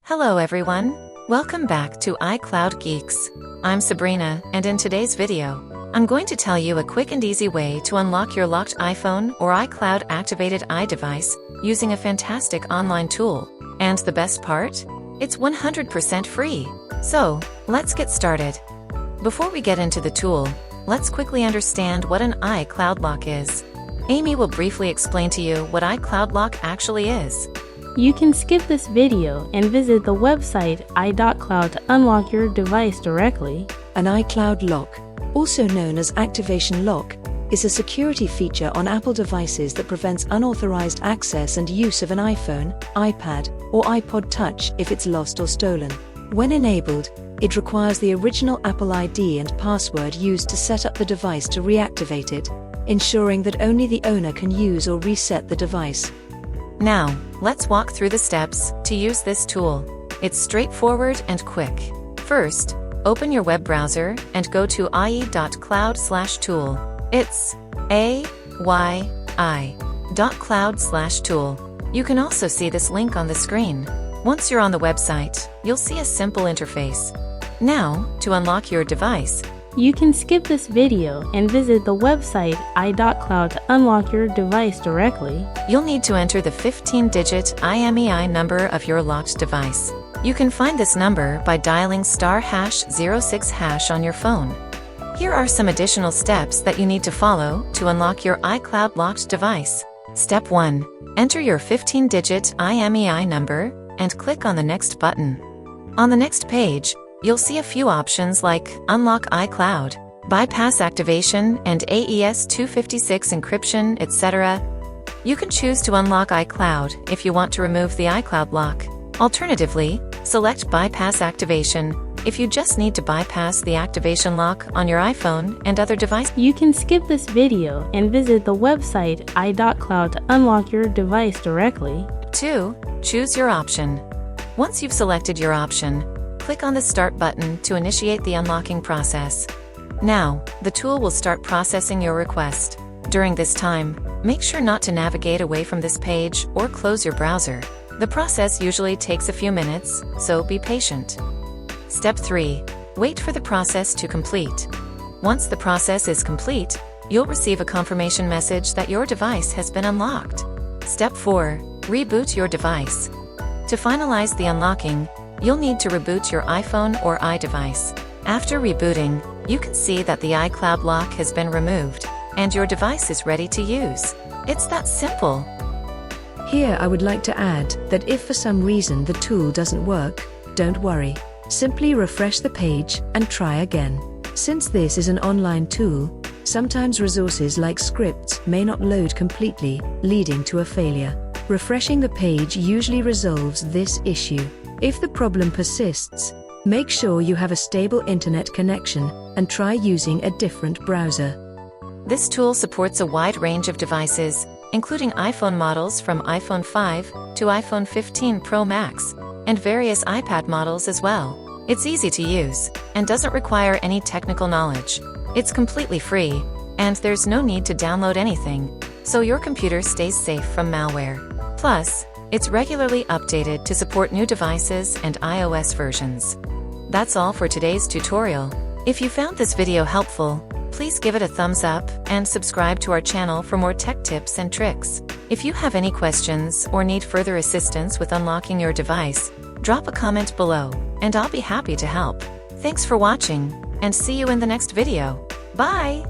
Hello everyone, welcome back to iCloud Geeks. I'm Sabrina, and in today's video, I'm going to tell you a quick and easy way to unlock your locked iPhone or iCloud activated iDevice using a fantastic online tool. And the best part? It's 100% free. So, let's get started. Before we get into the tool, let's quickly understand what an iCloud lock is. Amy will briefly explain to you what iCloud lock actually is. You can skip this video and visit the website i.cloud to unlock your device directly. An iCloud lock, also known as activation lock, is a security feature on Apple devices that prevents unauthorized access and use of an iPhone, iPad, or iPod Touch if it's lost or stolen. When enabled, it requires the original Apple ID and password used to set up the device to reactivate it, ensuring that only the owner can use or reset the device. Now, let's walk through the steps to use this tool. It's straightforward and quick. First, open your web browser and go to ie.cloud/tool. It's AYI.cloud/tool. You can also see this link on the screen. Once you're on the website, you'll see a simple interface. Now, to unlock your device, you can skip this video and visit the website i.cloud to unlock your device directly. You'll need to enter the 15-digit IMEI number of your locked device. You can find this number by dialing *#06# on your phone. Here are some additional steps that you need to follow to unlock your iCloud locked device. Step 1. Enter your 15-digit IMEI number and click on the Next button. On the next page, you'll see a few options like Unlock iCloud, Bypass Activation, and AES-256 encryption, etc. You can choose to unlock iCloud if you want to remove the iCloud lock. Alternatively, select Bypass Activation if you just need to bypass the activation lock on your iPhone and other devices. You can skip this video and visit the website i.cloud to unlock your device directly. 2. Choose your option. Once you've selected your option, click on the Start button to initiate the unlocking process. Now, the tool will start processing your request. During this time, make sure not to navigate away from this page or close your browser. The process usually takes a few minutes, so be patient. Step 3. Wait for the process to complete. Once the process is complete, you'll receive a confirmation message that your device has been unlocked. Step 4. Reboot your device. To finalize the unlocking, you'll need to reboot your iPhone or iDevice. After rebooting, you can see that the iCloud lock has been removed, and your device is ready to use. It's that simple. Here I would like to add that if for some reason the tool doesn't work, don't worry. Simply refresh the page and try again. Since this is an online tool, sometimes resources like scripts may not load completely, leading to a failure. Refreshing the page usually resolves this issue. If the problem persists, make sure you have a stable internet connection and try using a different browser. This tool supports a wide range of devices, including iPhone models from iPhone 5 to iPhone 15 Pro Max, and various iPad models as well. It's easy to use, and doesn't require any technical knowledge. It's completely free, and there's no need to download anything, so your computer stays safe from malware. Plus, it's regularly updated to support new devices and iOS versions. That's all for today's tutorial. If you found this video helpful, please give it a thumbs up and subscribe to our channel for more tech tips and tricks. If you have any questions or need further assistance with unlocking your device, drop a comment below, and I'll be happy to help. Thanks for watching, and see you in the next video. Bye!